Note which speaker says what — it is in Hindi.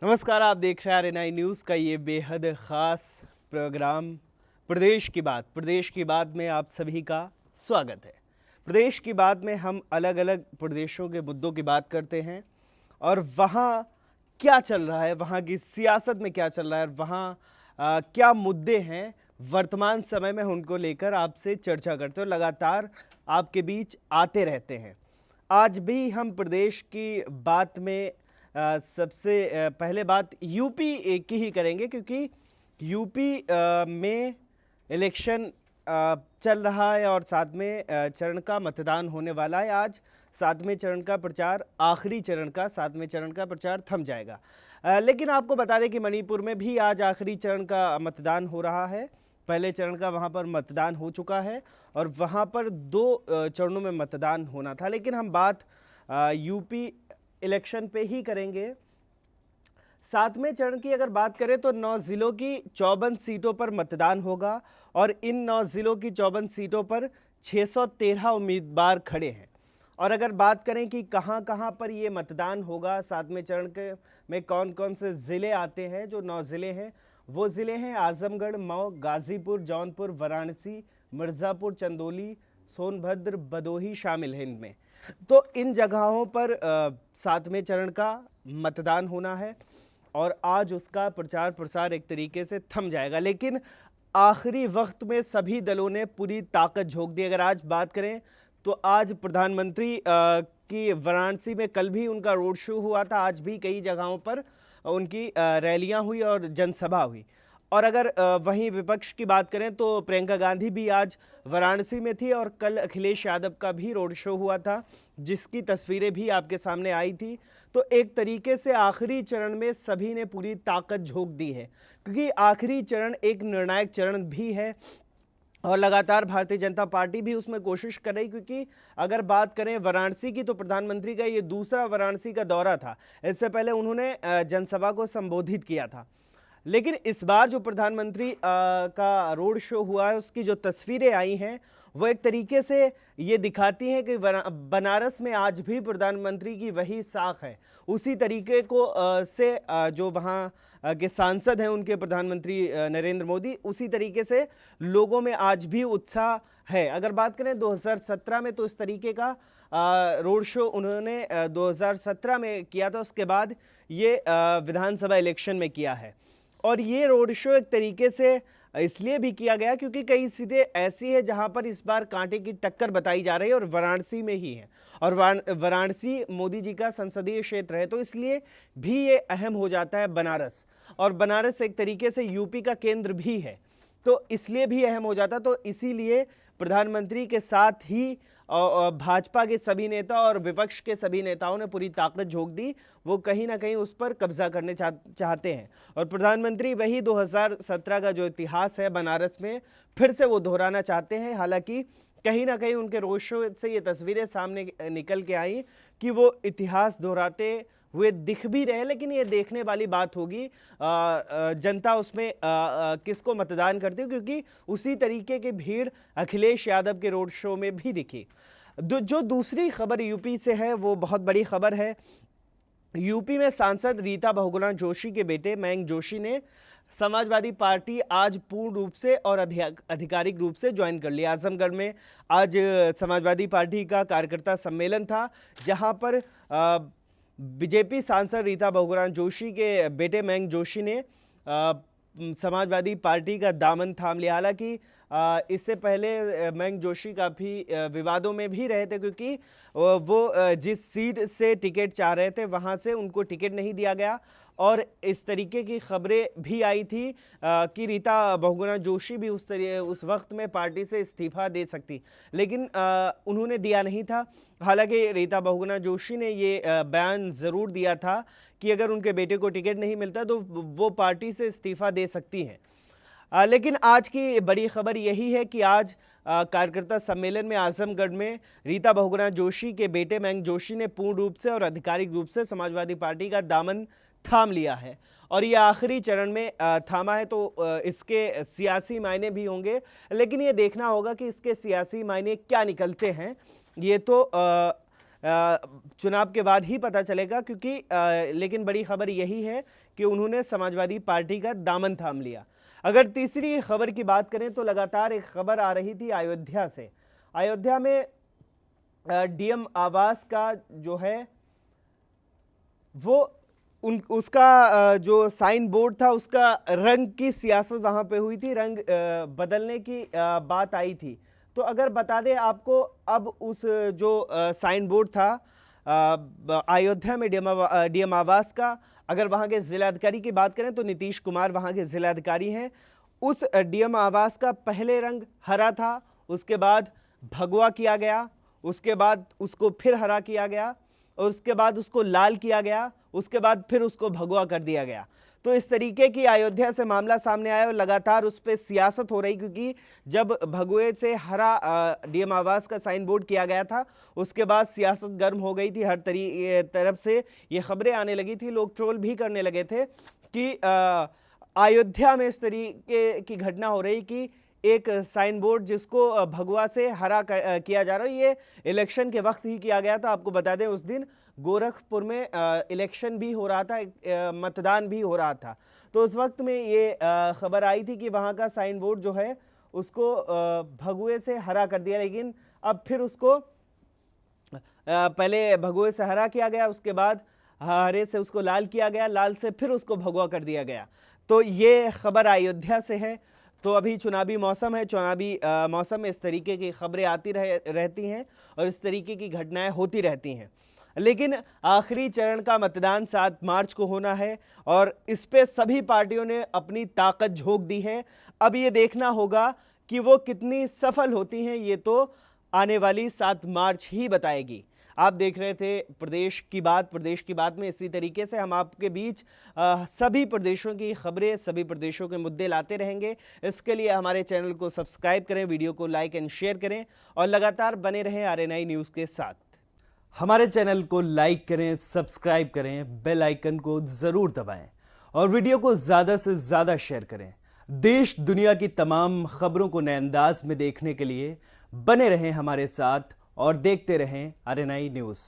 Speaker 1: नमस्कार, आप देख रहे हैं RNI न्यूज़ का ये बेहद ख़ास प्रोग्राम प्रदेश की बात। प्रदेश की बात में आप सभी का स्वागत है। प्रदेश की बात में हम अलग अलग प्रदेशों के मुद्दों की बात करते हैं और वहाँ क्या चल रहा है, वहाँ की सियासत में क्या चल रहा है और वहाँ क्या मुद्दे हैं वर्तमान समय में, उनको लेकर आपसे चर्चा करते हैं और लगातार आपके बीच आते रहते हैं। आज भी हम प्रदेश की बात में सबसे पहले बात यूपी की ही करेंगे, क्योंकि यूपी में इलेक्शन चल रहा है और सातवें चरण का मतदान होने वाला है। आज सातवें चरण का प्रचार, आखिरी चरण का सातवें चरण का प्रचार थम जाएगा। लेकिन आपको बता दें कि मणिपुर में भी आज आखिरी चरण का मतदान हो रहा है। पहले चरण का वहाँ पर मतदान हो चुका है और वहाँ पर 2 चरणों में मतदान होना था। लेकिन हम बात यूपी इलेक्शन पे ही करेंगे। सातवें चरण की अगर बात करें तो 9 जिलों की 54 सीटों पर मतदान होगा और इन 9 जिलों की 54 सीटों पर 613 उम्मीदवार खड़े हैं। और अगर बात करें कि कहां कहां पर ये मतदान होगा, सातवें चरण के में कौन कौन से ज़िले आते हैं, जो 9 ज़िले हैं वो ज़िले हैं आजमगढ़, मऊ, गाज़ीपुर, जौनपुर, वाराणसी, मिर्ज़ापुर, चंदौली, सोनभद्र, भदोही शामिल हैं इनमें। तो इन जगहों पर सातवें चरण का मतदान होना है और आज उसका प्रचार प्रसार एक तरीके से थम जाएगा। लेकिन आखिरी वक्त में सभी दलों ने पूरी ताकत झोंक दी। अगर आज बात करें तो आज प्रधानमंत्री की वाराणसी में कल भी उनका रोड शो हुआ था, आज भी कई जगहों पर उनकी रैलियां हुई और जनसभा हुई। और अगर वहीं विपक्ष की बात करें तो प्रियंका गांधी भी आज वाराणसी में थी और कल अखिलेश यादव का भी रोड शो हुआ था, जिसकी तस्वीरें भी आपके सामने आई थी। तो एक तरीके से आखिरी चरण में सभी ने पूरी ताकत झोंक दी है, क्योंकि आखिरी चरण एक निर्णायक चरण भी है और लगातार भारतीय जनता पार्टी भी उसमें कोशिश कर रही। क्योंकि अगर बात करें वाराणसी की तो प्रधानमंत्री का ये दूसरा वाराणसी का दौरा था। इससे पहले उन्होंने जनसभा को संबोधित किया था। लेकिन इस बार जो प्रधानमंत्री का रोड शो हुआ है, उसकी जो तस्वीरें आई हैं वो एक तरीके से ये दिखाती हैं कि बनारस में आज भी प्रधानमंत्री की वही साख है। उसी तरीके को से जो वहाँ के सांसद हैं उनके प्रधानमंत्री नरेंद्र मोदी, उसी तरीके से लोगों में आज भी उत्साह है। अगर बात करें 2017 में तो इस तरीके का रोड शो उन्होंने 2017 में किया था, उसके बाद ये विधानसभा इलेक्शन में किया है। और ये रोड शो एक तरीके से इसलिए भी किया गया क्योंकि कई सीटें ऐसी है जहां पर इस बार कांटे की टक्कर बताई जा रही है और वाराणसी में ही है और वाराणसी मोदी जी का संसदीय क्षेत्र है, तो इसलिए भी ये अहम हो जाता है बनारस। और बनारस एक तरीके से यूपी का केंद्र भी है, तो इसलिए भी अहम हो जाता। तो इसीलिए प्रधानमंत्री के साथ ही भाजपा के सभी नेता और विपक्ष के सभी नेताओं ने पूरी ताकत झोंक दी। वो कहीं ना कहीं उस पर कब्जा करने चाहते हैं और प्रधानमंत्री वही 2017 का जो इतिहास है बनारस में फिर से वो दोहराना चाहते हैं। हालांकि कहीं ना कहीं उनके रोड शो से ये तस्वीरें सामने निकल के आई कि वो इतिहास दोहराते हुए दिख भी रहे, लेकिन ये देखने वाली बात होगी जनता उसमें किसको मतदान करती है, क्योंकि उसी तरीके की भीड़ अखिलेश यादव के रोड शो में भी दिखी। जो दूसरी खबर यूपी से है वो बहुत बड़ी खबर है। यूपी में सांसद रीता बहुगुणा जोशी के बेटे मयंक जोशी ने समाजवादी पार्टी आज पूर्ण रूप से और आधिकारिक रूप से ज्वाइन कर लिया। आजमगढ़ में आज समाजवादी पार्टी का कार्यकर्ता सम्मेलन था, जहां पर बीजेपी सांसद रीता बहुगुणा जोशी के बेटे मयंक जोशी ने समाजवादी पार्टी का दामन थाम लिया। हालांकि इससे पहले मयंक जोशी काफ़ी विवादों में भी रहे थे, क्योंकि वो जिस सीट से टिकट चाह रहे थे वहां से उनको टिकट नहीं दिया गया और इस तरीके की खबरें भी आई थी कि रीता बहुगुणा जोशी भी उस वक्त में पार्टी से इस्तीफा दे सकती, लेकिन उन्होंने दिया नहीं था। हालांकि रीता बहुगुणा जोशी ने ये बयान ज़रूर दिया था कि अगर उनके बेटे को टिकट नहीं मिलता तो वो पार्टी से इस्तीफा दे सकती हैं। लेकिन आज की बड़ी खबर यही है कि आज कार्यकर्ता सम्मेलन में आजमगढ़ में रीता बहुगुणा जोशी के बेटे मयंक जोशी ने पूर्ण रूप से और आधिकारिक रूप से समाजवादी पार्टी का दामन थाम लिया है और ये आखिरी चरण में थामा है। तो इसके सियासी मायने भी होंगे, लेकिन ये देखना होगा कि इसके सियासी मायने क्या निकलते हैं। ये तो चुनाव के बाद ही पता चलेगा, क्योंकि लेकिन बड़ी खबर यही है कि उन्होंने समाजवादी पार्टी का दामन थाम लिया। अगर तीसरी खबर की बात करें तो लगातार एक खबर आ रही थी अयोध्या से। अयोध्या में डीएम आवास का जो है वो उसका जो साइन बोर्ड था उसका रंग की सियासत वहां पे हुई थी, रंग बदलने की बात आई थी। तो अगर बता दें आपको, अब उस जो साइन बोर्ड था अयोध्या में डीएम आवास का, अगर वहां के जिलाधिकारी की बात करें तो नीतीश कुमार वहां के जिलाधिकारी हैं। उस डीएम आवास का पहले रंग हरा था, उसके बाद भगवा किया गया, उसके बाद उसको फिर हरा किया गया और उसके बाद उसको लाल किया गया, उसके बाद फिर उसको भगवा कर दिया गया। तो इस तरीके की अयोध्या से मामला सामने आया और लगातार उस पर सियासत हो रही, क्योंकि जब भगवे से हरा डीएम आवास का साइन बोर्ड किया गया था उसके बाद सियासत गर्म हो गई थी। हर तरफ से ये खबरें आने लगी थी, लोग ट्रोल भी करने लगे थे कि अयोध्या में इस तरीके की घटना हो रही कि एक साइन बोर्ड जिसको भगवा से हरा किया जा रहा है, ये इलेक्शन के वक्त ही किया गया था। आपको बता दें उस दिन गोरखपुर में इलेक्शन भी हो रहा था, मतदान भी हो रहा था। तो उस वक्त में ये खबर आई थी कि वहाँ का साइन बोर्ड जो है उसको भगवे से हरा कर दिया, लेकिन अब फिर उसको पहले भगवे से हरा किया गया, उसके बाद हरे से उसको लाल किया गया, लाल से फिर उसको भगवा कर दिया गया। तो ये खबर अयोध्या से है। तो अभी चुनावी मौसम है, चुनावी मौसम में इस तरीके की खबरें आती रहती हैं और इस तरीके की घटनाएं होती रहती हैं। लेकिन आखिरी चरण का मतदान 7 मार्च को होना है और इस पे सभी पार्टियों ने अपनी ताकत झोंक दी है। अब ये देखना होगा कि वो कितनी सफल होती हैं, ये तो आने वाली 7 मार्च ही बताएगी। आप देख रहे थे प्रदेश की बात में इसी तरीके से हम आपके बीच सभी प्रदेशों की खबरें, सभी प्रदेशों के मुद्दे लाते रहेंगे। इसके लिए हमारे चैनल को सब्सक्राइब करें, वीडियो को लाइक एंड शेयर करें और लगातार बने रहें आरएनआई न्यूज़ के साथ। हमारे चैनल को लाइक करें, सब्सक्राइब करें, बेल आइकन को ज़रूर दबाएं और वीडियो को ज़्यादा से ज़्यादा शेयर करें। देश दुनिया की तमाम खबरों को नए अंदाज में देखने के लिए बने रहें हमारे साथ और देखते रहें आरएनआई न्यूज़।